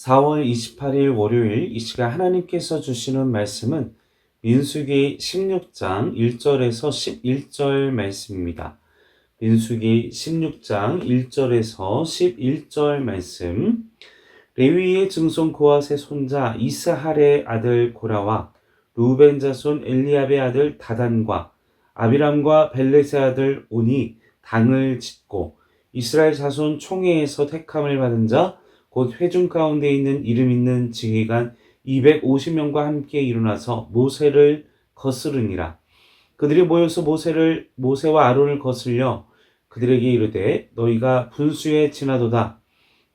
4월 28일 월요일 이 시간 하나님께서 주시는 말씀은 민수기 16장 1절에서 11절 말씀입니다. 민수기 16장 1절에서 11절 말씀. 레위의 증손 고핫의 손자 이스할의 아들 고라와 루벤 자손 엘리압의 아들 다단과 아비람과 벨렛의 아들 온이 당을 짓고 이스라엘 자손 총회에서 택함을 받은 자 곧 회중 가운데 있는 이름 있는 지휘관 250명과 함께 일어나서 모세를 거스르니라. 그들이 모여서 모세와 아론을 거슬려 그들에게 이르되 너희가 분수에 지나도다.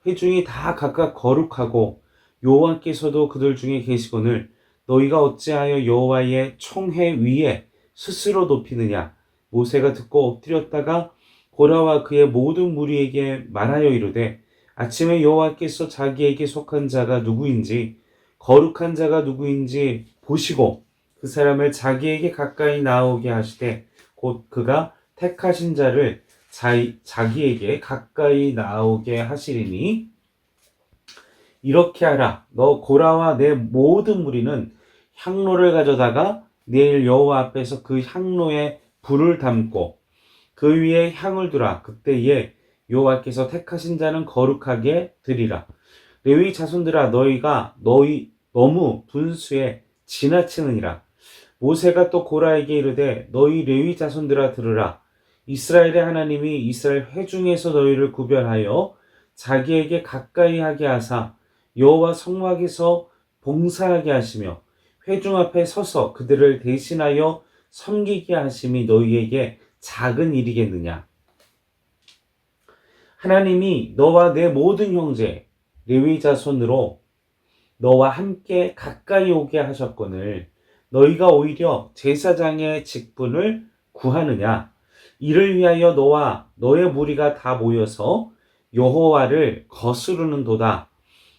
회중이 다 각각 거룩하고 여호와께서도 그들 중에 계시거늘 너희가 어찌하여 여호와의 총회 위에 스스로 높이느냐. 모세가 듣고 엎드렸다가 고라와 그의 모든 무리에게 말하여 이르되 아침에 여호와께서 자기에게 속한 자가 누구인지 거룩한 자가 누구인지 보시고 그 사람을 자기에게 가까이 나오게 하시되 곧 그가 택하신 자를 자기에게 가까이 나오게 하시리니 이렇게 하라. 너 고라와 내 모든 무리는 향로를 가져다가 내일 여호와 앞에서 그 향로에 불을 담고 그 위에 향을 두라. 그때에 여호와께서 택하신 자는 거룩하게 드리라. 레위 자손들아 너희 너무 분수에 지나치느니라. 모세가 또 고라에게 이르되 너희 레위 자손들아 들으라. 이스라엘의 하나님이 이스라엘 회중에서 너희를 구별하여 자기에게 가까이 하게 하사 여호와 성막에서 봉사하게 하시며 회중 앞에 서서 그들을 대신하여 섬기게 하심이 너희에게 작은 일이겠느냐. 하나님이 너와 내 모든 형제 레위 자손으로 너와 함께 가까이 오게 하셨거늘 너희가 오히려 제사장의 직분을 구하느냐. 이를 위하여 너와 너의 무리가 다 모여서 여호와를 거스르는도다.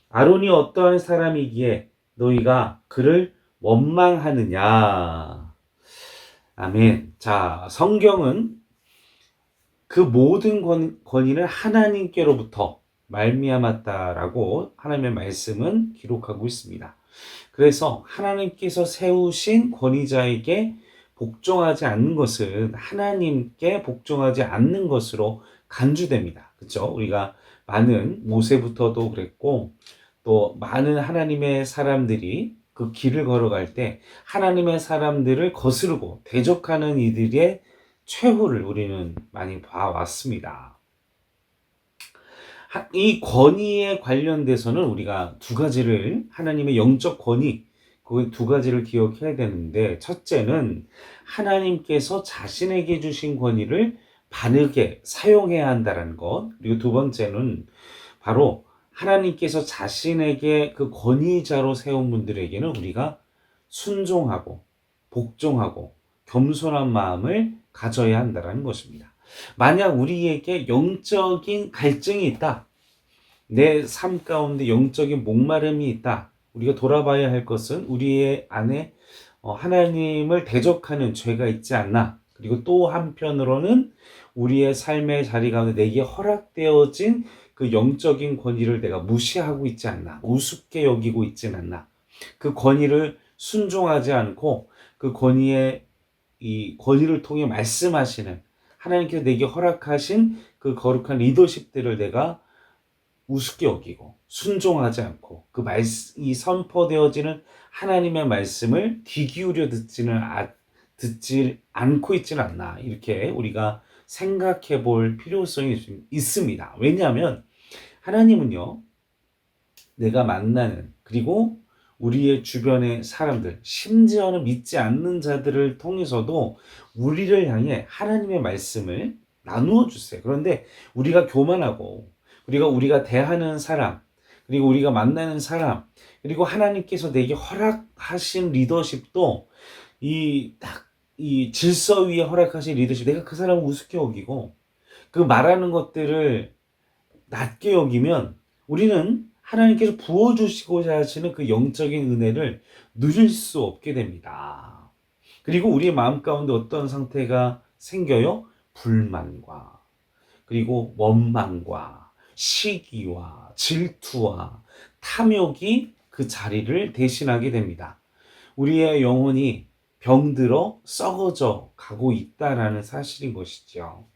아론이 어떠한 사람이기에 너희가 그를 원망하느냐. 아멘. 자, 성경은 그 모든 권위는 하나님께로부터 말미암았다라고 하나님의 말씀은 기록하고 있습니다. 그래서 하나님께서 세우신 권위자에게 복종하지 않는 것은 하나님께 복종하지 않는 것으로 간주됩니다. 그렇죠? 우리가 많은 모세부터도 그랬고 또 많은 하나님의 사람들이 그 길을 걸어갈 때 하나님의 사람들을 거스르고 대적하는 이들의 최후를 우리는 많이 봐왔습니다. 이 권위에 관련돼서는 우리가 두 가지를 하나님의 영적 권위 그 두 가지를 기억해야 되는데 첫째는 하나님께서 자신에게 주신 권위를 바르게 사용해야 한다는 것. 그리고 두 번째는 바로 하나님께서 자신에게 그 권위자로 세운 분들에게는 우리가 순종하고 복종하고 겸손한 마음을 가져야 한다는 것입니다. 만약 우리에게 영적인 갈증이 있다. 내 삶 가운데 영적인 목마름이 있다. 우리가 돌아봐야 할 것은 우리의 안에 하나님을 대적하는 죄가 있지 않나. 그리고 또 한편으로는 우리의 삶의 자리 가운데 내게 허락되어진 그 영적인 권위를 내가 무시하고 있지 않나. 우습게 여기고 있지는 않나. 그 권위를 순종하지 않고 그 이 권위를 통해 말씀하시는 하나님께서 내게 허락하신 그 거룩한 리더십들을 내가 우습게 여기고 순종하지 않고 이 선포되어지는 하나님의 말씀을 귀 기울여 듣지 않고 있지는 않나. 이렇게 우리가 생각해 볼 필요성이 있습니다. 왜냐하면 하나님은요, 내가 만나는 그리고 우리의 주변의 사람들, 심지어는 믿지 않는 자들을 통해서도 우리를 향해 하나님의 말씀을 나누어 주세요. 그런데 우리가 교만하고 우리가 대하는 사람, 그리고 우리가 만나는 사람, 그리고 하나님께서 내게 허락하신 리더십도 이 질서 위에 허락하신 리더십, 내가 그 사람을 우습게 여기고 그 말하는 것들을 낮게 여기면 우리는 하나님께서 부어주시고자 하시는 그 영적인 은혜를 누릴 수 없게 됩니다. 그리고 우리의 마음 가운데 어떤 상태가 생겨요? 불만과 그리고 원망과 시기와 질투와 탐욕이 그 자리를 대신하게 됩니다. 우리의 영혼이 병들어 썩어져 가고 있다라는 사실인 것이죠.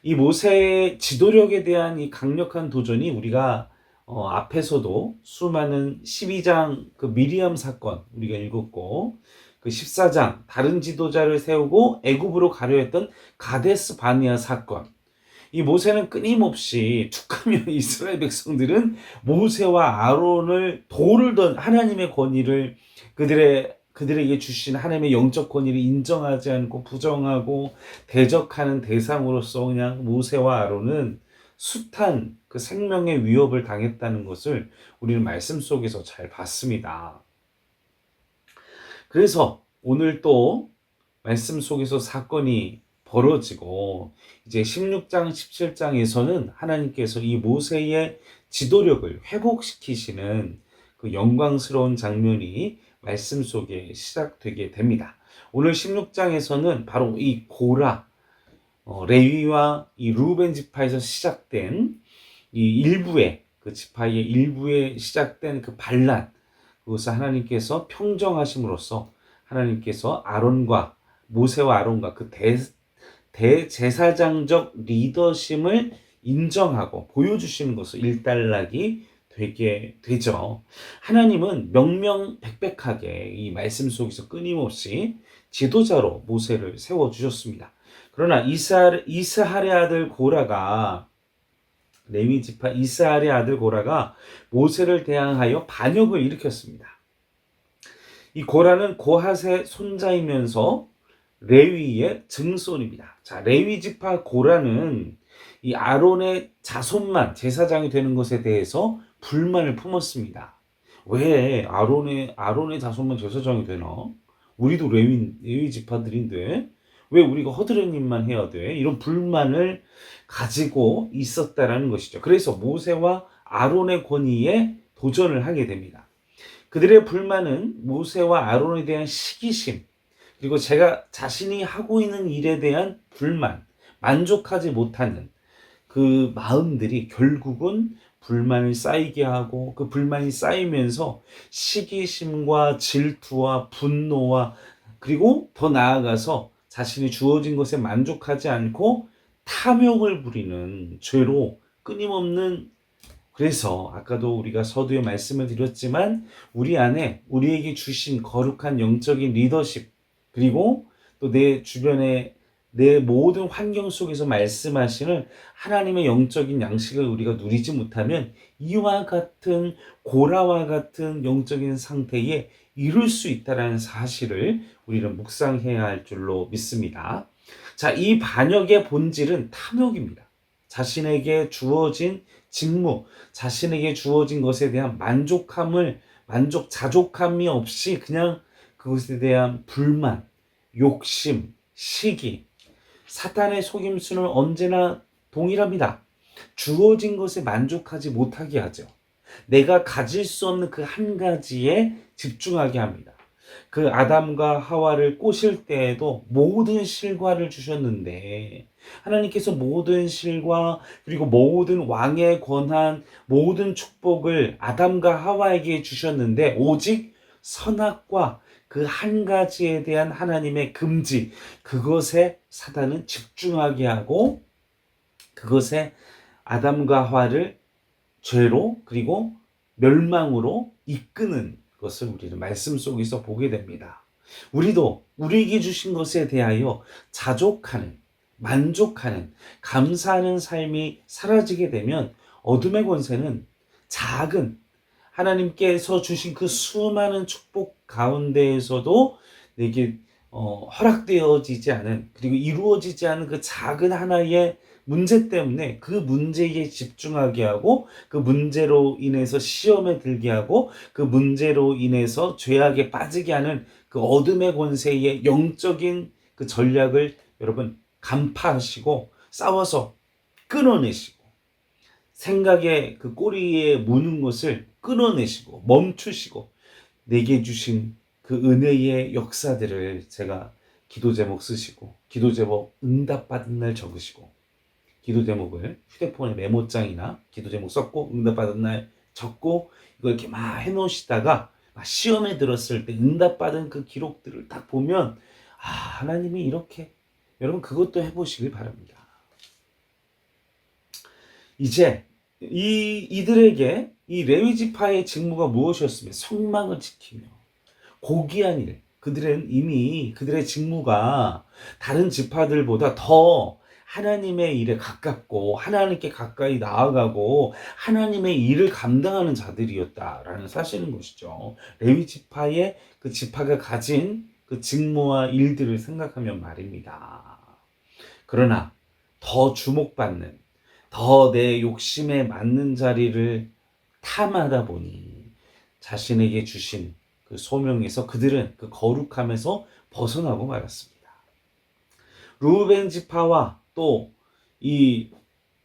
이 모세의 지도력에 대한 이 강력한 도전이 우리가 앞에서도 수많은 12장 그 미리암 사건 우리가 읽었고, 그 14장 다른 지도자를 세우고 애굽으로 가려 했던 가데스 바네아 사건, 이 모세는 끊임없이 툭하면 이스라엘 백성들은 모세와 아론을 돌을 던 하나님의 권위를 그들에게 주신 하나님의 영적 권위를 인정하지 않고 부정하고 대적하는 대상으로서 그냥 모세와 아론은 숱한 그 생명의 위협을 당했다는 것을 우리는 말씀 속에서 잘 봤습니다. 그래서 오늘 또 말씀 속에서 사건이 벌어지고 이제 16장, 17장에서는 하나님께서 이 모세의 지도력을 회복시키시는 그 영광스러운 장면이 말씀 속에 시작되게 됩니다. 오늘 16장에서는 바로 이 고라, 레위와 이 루벤 지파에서 시작된 이 일부의 그 지파의 일부에 시작된 그 반란, 그것을 하나님께서 평정하심으로써 하나님께서 모세와 아론과 그 대제사장적 리더십을 인정하고 보여주시는 것을 일단락이 되게 되죠. 하나님은 명명백백하게 이 말씀 속에서 끊임없이 지도자로 모세를 세워주셨습니다. 그러나 이스할의 아들 고라가 레위 지파 이스할의 아들 고라가 모세를 대항하여 반역을 일으켰습니다. 이 고라는 고핫의 손자이면서 레위의 증손입니다. 자, 레위 지파 고라는 이 아론의 자손만 제사장이 되는 것에 대해서 불만을 품었습니다. 왜 아론의 자손만 제사장이 되나? 우리도 레위 지파들인데 왜 우리가 허드렛 일만 해야 돼? 이런 불만을 가지고 있었다라는 것이죠. 그래서 모세와 아론의 권위에 도전을 하게 됩니다. 그들의 불만은 모세와 아론에 대한 시기심, 그리고 제가 자신이 하고 있는 일에 대한 불만, 만족하지 못하는 그 마음들이 결국은 불만을 쌓이게 하고, 그 불만이 쌓이면서 시기심과 질투와 분노와, 그리고 더 나아가서 자신이 주어진 것에 만족하지 않고 탐욕을 부리는 죄로 끊임없는, 그래서 아까도 우리가 서두에 말씀을 드렸지만 우리 안에 우리에게 주신 거룩한 영적인 리더십, 그리고 또 내 주변에 내 모든 환경 속에서 말씀하시는 하나님의 영적인 양식을 우리가 누리지 못하면 이와 같은 고라와 같은 영적인 상태에 이룰 수 있다는 사실을 우리는 묵상해야 할 줄로 믿습니다. 자, 이 반역의 본질은 탐욕입니다. 자신에게 주어진 직무, 자신에게 주어진 것에 대한 자족함이 없이 그냥 그것에 대한 불만, 욕심, 시기, 사탄의 속임수는 언제나 동일합니다. 주어진 것에 만족하지 못하게 하죠. 내가 가질 수 없는 그 한 가지에 집중하게 합니다. 그 아담과 하와를 꼬실 때에도 모든 실과를 주셨는데, 하나님께서 모든 실과, 그리고 모든 왕의 권한, 모든 축복을 아담과 하와에게 주셨는데 오직 선악과 그 한 가지에 대한 하나님의 금지, 그것에 사단은 집중하게 하고 그것에 아담과 하와를 죄로 그리고 멸망으로 이끄는 것을 우리는 말씀 속에서 보게 됩니다. 우리도 우리에게 주신 것에 대하여 자족하는, 만족하는, 감사하는 삶이 사라지게 되면 어둠의 권세는 작은, 하나님께서 주신 그 수많은 축복 가운데에서도 내게 허락되어지지 않은, 그리고 이루어지지 않은 그 작은 하나의 문제 때문에 그 문제에 집중하게 하고, 그 문제로 인해서 시험에 들게 하고, 그 문제로 인해서 죄악에 빠지게 하는 그 어둠의 권세의 영적인 그 전략을 여러분 간파하시고 싸워서 끊어내시고, 생각의 그 꼬리에 무는 것을 끊어내시고 멈추시고, 내게 주신 그 은혜의 역사들을 제가 기도 제목 쓰시고, 기도 제목 응답받은 날 적으시고, 기도 제목을 휴대폰에 메모장이나 기도 제목 썼고 응답받은 날 적고 이거 이렇게 막 해놓으시다가 막 시험에 들었을 때 응답받은 그 기록들을 딱 보면 하나님이 이렇게 여러분 그것도 해보시길 바랍니다. 이제 이들에게 이 레위 지파의 직무가 무엇이었으면 성막을 지키며 고귀한 일, 그들은 이미 그들의 직무가 다른 지파들보다 더 하나님의 일에 가깝고 하나님께 가까이 나아가고 하나님의 일을 감당하는 자들이었다라는 사실인 것이죠. 레위 지파의 그 지파가 가진 그 직무와 일들을 생각하면 말입니다. 그러나 더 주목받는, 더 내 욕심에 맞는 자리를 탐하다 보니 자신에게 주신 그 소명에서 그들은 그 거룩함에서 벗어나고 말았습니다. 루벤 지파와 또 이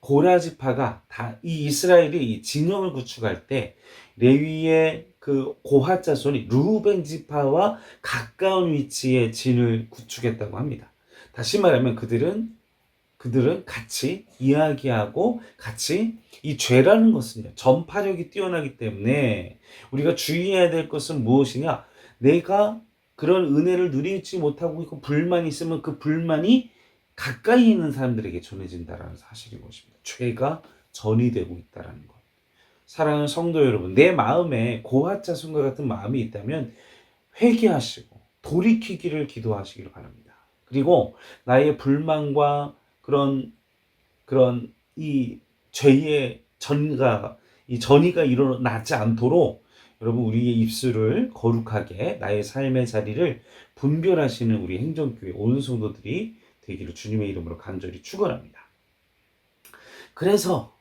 고라 지파가 다 이 이스라엘이 이 진영을 구축할 때 레위의 그 고핫 자손이 루벤 지파와 가까운 위치에 진을 구축했다고 합니다. 다시 말하면 그들은 같이 이야기하고 같이 이 죄라는 것은요, 전파력이 뛰어나기 때문에 우리가 주의해야 될 것은 무엇이냐? 내가 그런 은혜를 누리지 못하고 있고 불만이 있으면 그 불만이 가까이 있는 사람들에게 전해진다라는 사실인 것입니다. 죄가 전이되고 있다라는 것. 사랑하는 성도 여러분, 내 마음에 고핫 자손과 같은 마음이 있다면 회개하시고 돌이키기를 기도하시길 바랍니다. 그리고 나의 불만과 그런 이 죄의 전이가 일어나지 않도록 여러분 우리의 입술을 거룩하게 나의 삶의 자리를 분별하시는 우리 행정교회 온 성도들이 되기를 주님의 이름으로 간절히 축원합니다. 그래서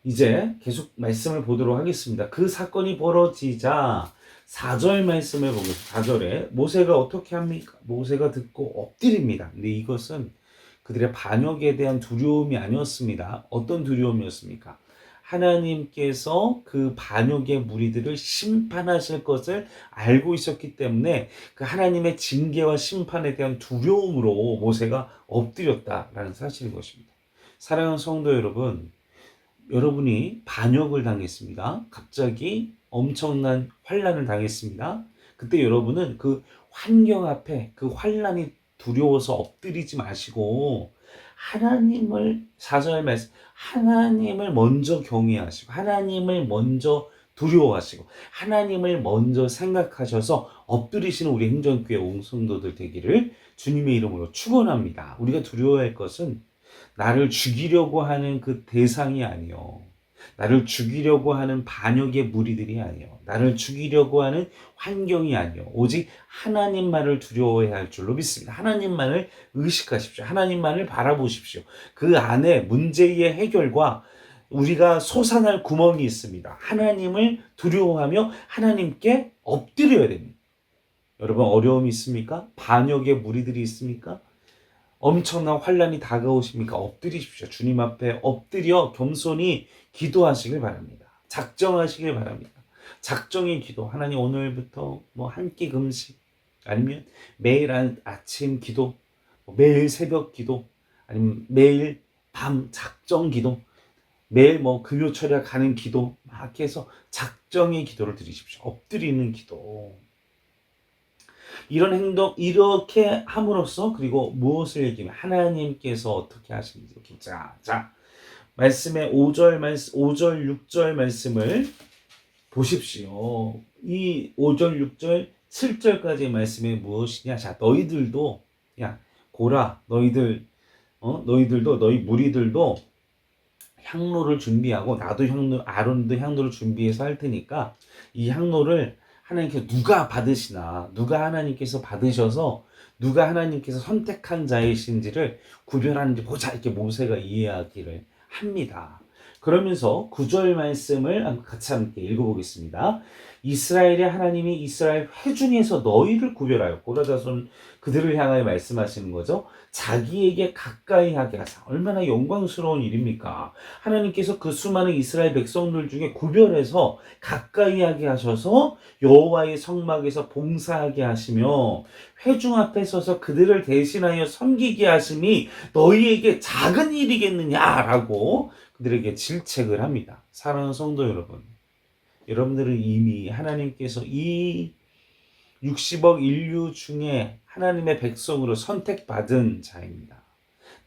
이제 계속 말씀을 보도록 하겠습니다. 그 사건이 벌어지자 4절 말씀을 보겠습니다. 4절에 모세가 어떻게 합니까? 모세가 듣고 엎드립니다. 근데 이것은 그들의 반역에 대한 두려움이 아니었습니다. 어떤 두려움이었습니까? 하나님께서 그 반역의 무리들을 심판하실 것을 알고 있었기 때문에 그 하나님의 징계와 심판에 대한 두려움으로 모세가 엎드렸다라는 사실인 것입니다. 사랑하는 성도 여러분, 여러분이 반역을 당했습니다. 갑자기 엄청난 환난을 당했습니다. 그때 여러분은 그 환경 앞에 그 환난이 두려워서 엎드리지 마시고 하나님을 4절 말씀 하나님을 먼저 경외하시고 하나님을 먼저 두려워하시고 하나님을 먼저 생각하셔서 엎드리시는 우리 행정교회 옹성도들 되기를 주님의 이름으로 축원합니다. 우리가 두려워할 것은 나를 죽이려고 하는 그 대상이 아니요. 나를 죽이려고 하는 반역의 무리들이 아니요. 나를 죽이려고 하는 환경이 아니요. 오직 하나님만을 두려워해야 할 줄로 믿습니다. 하나님만을 의식하십시오. 하나님만을 바라보십시오. 그 안에 문제의 해결과 우리가 솟아날 구멍이 있습니다. 하나님을 두려워하며 하나님께 엎드려야 됩니다. 여러분 어려움이 있습니까? 반역의 무리들이 있습니까? 엄청난 환난이 다가오십니까? 엎드리십시오. 주님 앞에 엎드려 겸손히 기도하시길 바랍니다. 작정하시길 바랍니다. 작정의 기도. 하나님 오늘부터 뭐 한 끼 금식 아니면 매일 아침 기도, 매일 새벽 기도, 아니면 매일 밤 작정 기도, 매일 뭐 금요철에 가는 기도 막 해서 작정의 기도를 드리십시오. 엎드리는 기도. 이런 행동 이렇게 함으로써 그리고 무엇을 얘기하면 하나님께서 어떻게 하시는지 이렇게 자 말씀의 5절 6절 말씀을 보십시오. 이 5절 6절 7절까지의 말씀이 무엇이냐? 자 너희들도 야 고라 너희들도 너희 무리들도 향로를 준비하고 나도 아론도 향로를 준비해서 할 테니까 이 향로를 하나님께서 누가 받으시나 누가 하나님께서 받으셔서 누가 하나님께서 선택한 자이신지를 구별하는지 보자 이렇게 모세가 이해하기를 합니다. 그러면서 9절 말씀을 같이 함께 읽어보겠습니다. 이스라엘의 하나님이 이스라엘 회중에서 너희를 구별하여 고라 자손 그들을 향하여 말씀하시는 거죠. 자기에게 가까이 하게 하사. 얼마나 영광스러운 일입니까? 하나님께서 그 수많은 이스라엘 백성들 중에 구별해서 가까이 하게 하셔서 여호와의 성막에서 봉사하게 하시며 회중 앞에 서서 그들을 대신하여 섬기게 하심이 너희에게 작은 일이겠느냐라고 그들에게 질책을 합니다. 사랑하는 성도 여러분, 여러분들은 이미 하나님께서 이 60억 인류 중에 하나님의 백성으로 선택받은 자입니다.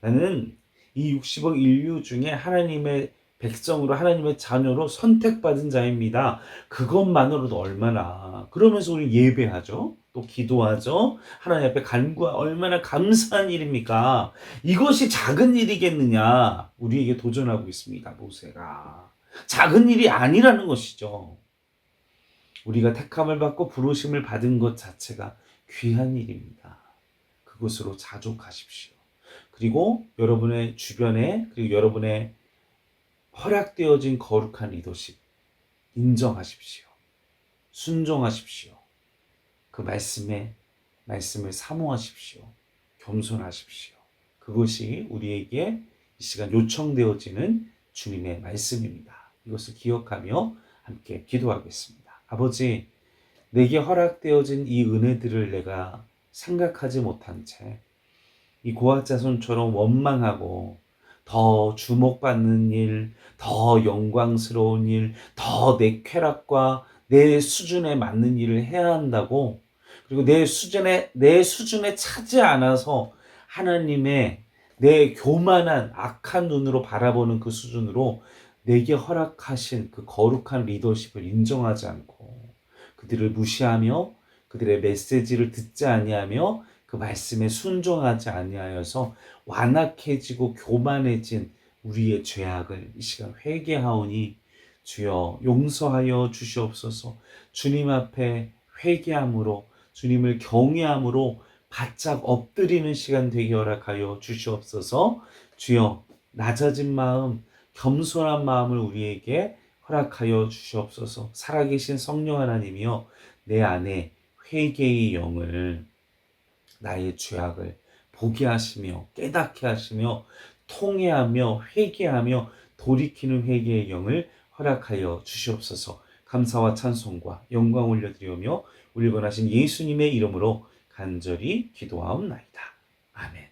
나는 이 60억 인류 중에 하나님의 백성으로 하나님의 자녀로 선택받은 자입니다. 그것만으로도 얼마나, 그러면서 우리 예배하죠. 또 기도하죠. 하나님 앞에 간구하 얼마나 감사한 일입니까? 이것이 작은 일이겠느냐? 우리에게 도전하고 있습니다. 모세가. 작은 일이 아니라는 것이죠. 우리가 택함을 받고 부르심을 받은 것 자체가 귀한 일입니다. 그것으로 자족하십시오. 그리고 여러분의 주변에, 그리고 여러분의 허락되어진 거룩한 리더십 인정하십시오. 순종하십시오. 그 말씀을 사모하십시오. 겸손하십시오. 그것이 우리에게 이 시간 요청되어지는 주님의 말씀입니다. 이것을 기억하며 함께 기도하겠습니다. 아버지, 내게 허락되어진 이 은혜들을 내가 생각하지 못한 채 이 고아자손처럼 원망하고 더 주목받는 일, 더 영광스러운 일, 더 내 쾌락과 내 수준에 맞는 일을 해야 한다고, 그리고 내 수준에 차지 않아서 하나님의 내 교만한 악한 눈으로 바라보는 그 수준으로 내게 허락하신 그 거룩한 리더십을 인정하지 않고 그들을 무시하며 그들의 메시지를 듣지 아니하며 그 말씀에 순종하지 아니하여서 완악해지고 교만해진 우리의 죄악을 이 시간 회개하오니 주여 용서하여 주시옵소서. 주님 앞에 회개함으로, 주님을 경외함으로 바짝 엎드리는 시간 되게 허락하여 주시옵소서. 주여 낮아진 마음, 겸손한 마음을 우리에게 허락하여 주시옵소서. 살아계신 성령 하나님이여, 내 안에 회개의 영을, 나의 죄악을 보게 하시며 깨닫게 하시며 통회하며 회개하며 돌이키는 회개의 영을 허락하여 주시옵소서. 감사와 찬송과 영광 올려드리며 우리 권하신 예수님의 이름으로 간절히 기도하옵나이다. 아멘.